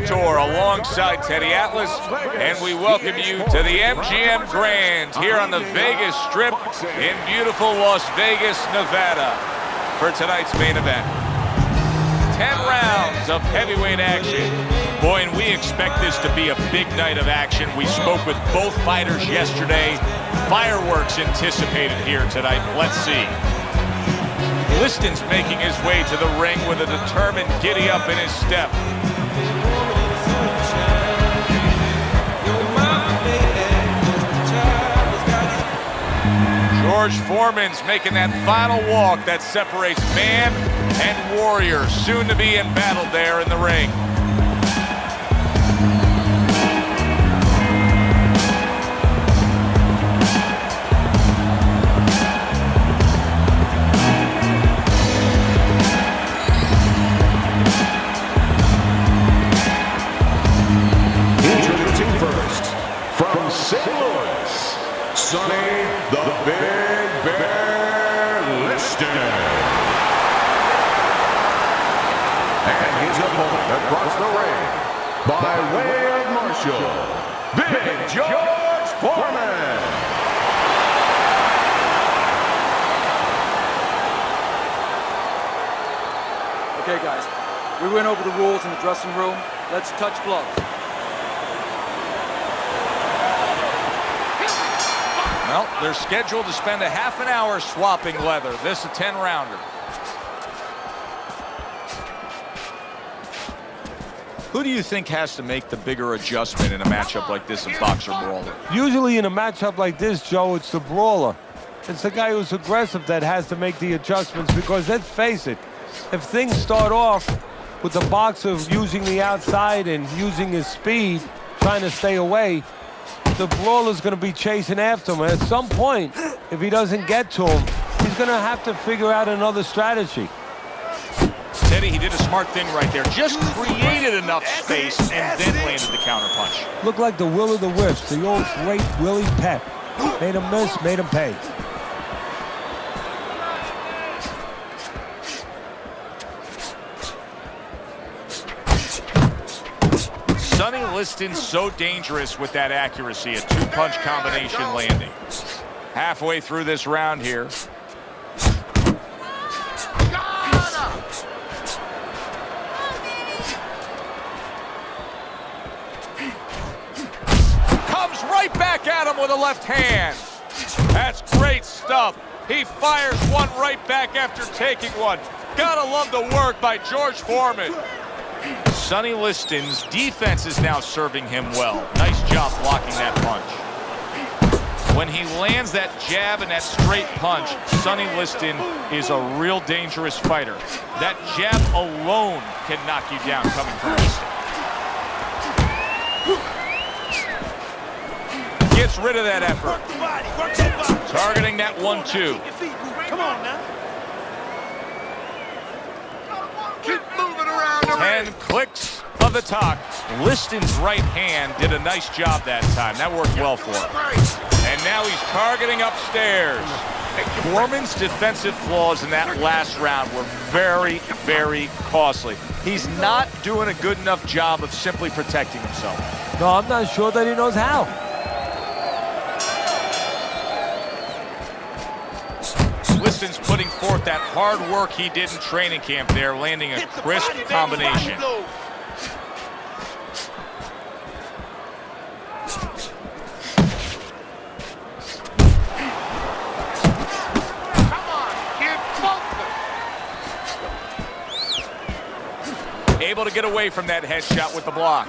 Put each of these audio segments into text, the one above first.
Tour alongside Teddy Atlas, and we welcome you to the MGM Grand here on the Vegas Strip in beautiful Las Vegas, Nevada for tonight's main event. 10 rounds of heavyweight action. Boy, and we expect this to be a big night of action. We spoke with both fighters yesterday. Fireworks anticipated here tonight. Let's see. Liston's making his way to the ring with a determined giddy-up in his step. George Foreman's making that final walk that separates man and warrior, soon to be embattled there in the ring. Introducing first, from St. Louis, Sonny the Big Bear Liston. And his opponent across the ring, by way of Marshall, Big George Foreman. Okay, guys, we went over the rules in the dressing room. Let's touch gloves. Well, they're scheduled to spend a half an hour swapping leather. This a 10-rounder. Who do you think has to make the bigger adjustment in a matchup like this, a boxer brawler? Usually in a matchup like this, Joe, it's the brawler. It's the guy who's aggressive that has to make the adjustments, because let's face it, if things start off with the boxer using the outside and using his speed, trying to stay away, the brawler's going to be chasing after him. And at some point, if he doesn't get to him, he's going to have to figure out another strategy. Teddy, he did a smart thing right there. Just created enough space and then landed the counterpunch. Looked like the will of the wisp, the old great Willie Pep. Made him miss, made him pay. Sonny Liston's so dangerous with that accuracy, a two-punch combination landing. Halfway through this round here. Comes right back at him with a left hand. That's great stuff. He fires one right back after taking one. Gotta love the work by George Foreman. Sonny Liston's defense is now serving him well. Nice job blocking that punch. When he lands that jab and that straight punch, Sonny Liston is a real dangerous fighter. That jab alone can knock you down coming from Liston. Gets rid of that effort. Targeting that 1-2. Come on now. 10 clicks of the talk. Liston's right hand did a nice job that time. That worked well for him. And now he's targeting upstairs. Foreman's defensive flaws in that last round were very, very costly. He's not doing a good enough job of simply protecting himself. No, I'm not sure that he knows how. Liston's putting forth that hard work he did in training camp there, landing a crisp combination. Able to get away from that headshot with the block.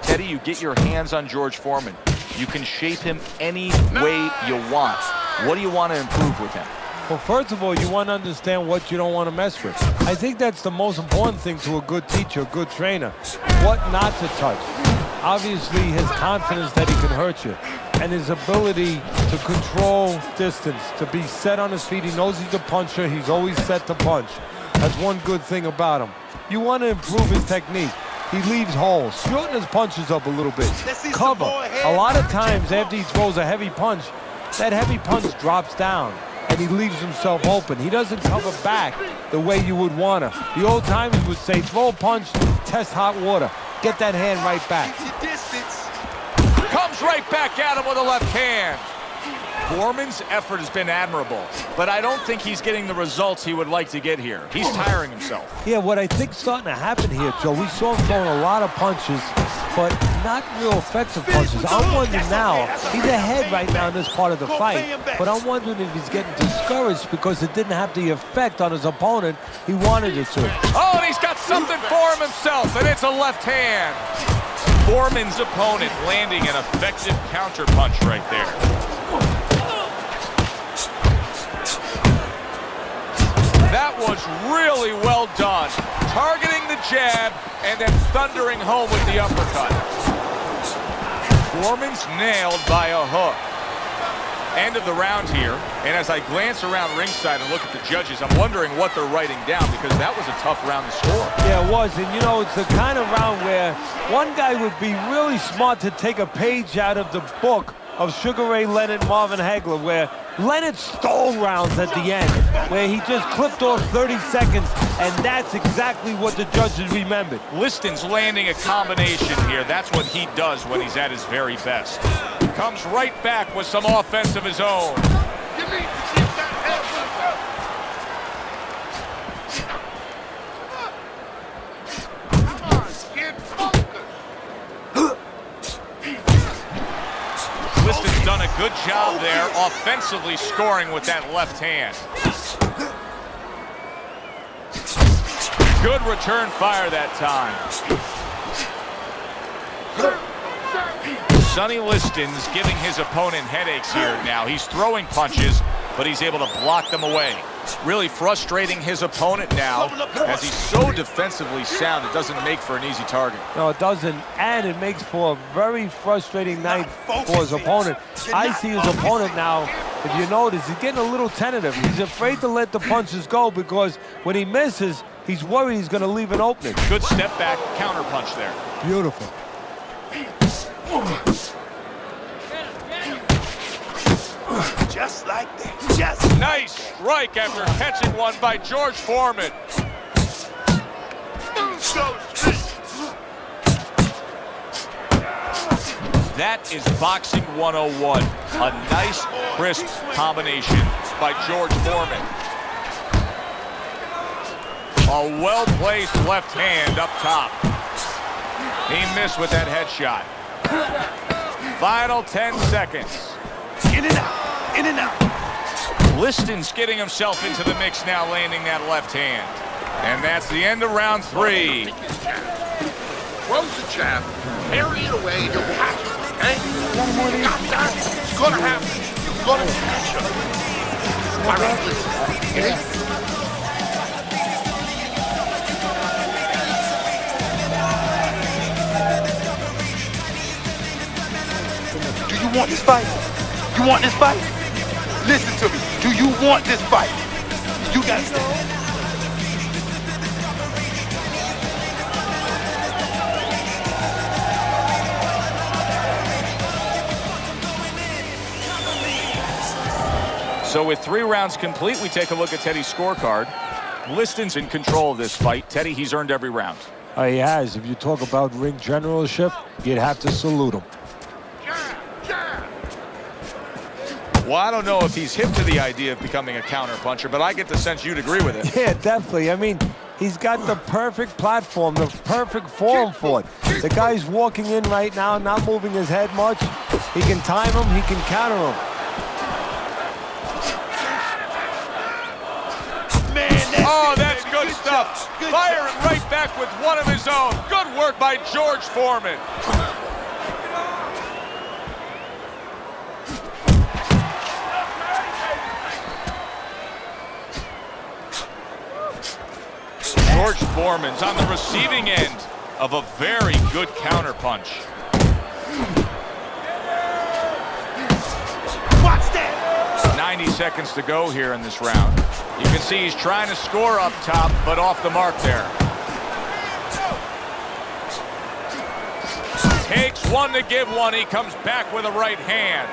Teddy, you get your hands on George Foreman. You can shape him any way you want. What do you want to improve with him? Well, first of all, you want to understand what you don't want to mess with. I think that's the most important thing to a good teacher, a good trainer. What not to touch. Obviously, his confidence that he can hurt you, and his ability to control distance, to be set on his feet. He knows he's a puncher. He's always set to punch. That's one good thing about him. You want to improve his technique. He leaves holes. Shorten his punches up a little bit. Cover. A lot of times after he throws a heavy punch, that heavy punch drops down. And and he leaves himself open. He doesn't cover back the way you would want to. The old timers would say, throw a punch, test hot water. Get that hand right back. Comes right back at him with a left hand. Foreman's effort has been admirable, but I don't think he's getting the results he would like to get here. He's tiring himself. Yeah, what I think's starting to happen here, Joe, we saw him throwing a lot of punches, but not real effective punches. I'm wondering now, he's ahead right now in this part of the fight, but I'm wondering if he's getting discouraged because it didn't have the effect on his opponent he wanted it to. Oh, and he's got something for him himself, and it's a left hand. Foreman's opponent landing an effective counter punch right there. That was really well done. Targeting the jab and then thundering home with the uppercut. Foreman's nailed by a hook. End of the round here. And as I glance around ringside and look at the judges, I'm wondering what they're writing down because that was a tough round to score. Yeah, it was. And, you know, it's the kind of round where one guy would be really smart to take a page out of the book of Sugar Ray Leonard and Marvin Hagler, where Leonard stole rounds at the end, where he just clipped off 30 seconds, and that's exactly what the judges remembered. Liston's landing a combination here. That's what he does when he's at his very best. Comes right back with some offense of his own. Liston's done a good job there, offensively scoring with that left hand. Good return fire that time. Sonny Liston's giving his opponent headaches here now. He's throwing punches, but he's able to block them away. Really frustrating his opponent now, as he's so defensively sound, it doesn't make for an easy target. No, it doesn't, and it makes for a very frustrating night for his opponent. I see his opponent now, if you notice, he's getting a little tentative. He's afraid to let the punches go because when he misses, he's worried he's going to leave an opening. Good step back, counter punch there. Beautiful. Just like that. Just nice strike after catching one by George Foreman. That is boxing 101. A nice, crisp combination by George Foreman. A well-placed left hand up top. He missed with that headshot. Final 10 seconds. in and out, in and out. Liston's getting himself into the mix now, landing that left hand. And that's the end of round 3. Throws the jab, parry it away, he'll catch it, okay? Got that? It's gonna happen. You've got to catch it. All right, listen, okay? Do you want this fight? You want this fight? Listen to me. Do you want this fight? You got to stand. So with 3 rounds complete, we take a look at Teddy's scorecard. Liston's in control of this fight. Teddy, he's earned every round. He has. If you talk about ring generalship, you'd have to salute him. Well, I don't know if he's hip to the idea of becoming a counter-puncher, but I get the sense you'd agree with it. Yeah, definitely. I mean, he's got the perfect platform, the perfect form for it. The guy's walking in right now, not moving his head much. He can time him, he can counter him. Oh, that's good stuff. Firing right back with one of his own. Good work by George Foreman. George Foreman's on the receiving end of a very good counterpunch. Watch that. 90 seconds to go here in this round. You can see he's trying to score up top, but off the mark there. Takes one to give one. He comes back with a right hand.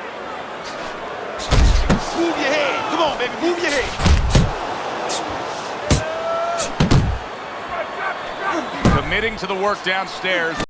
Move your head. Come on, baby. Move your head. Committing to the work downstairs.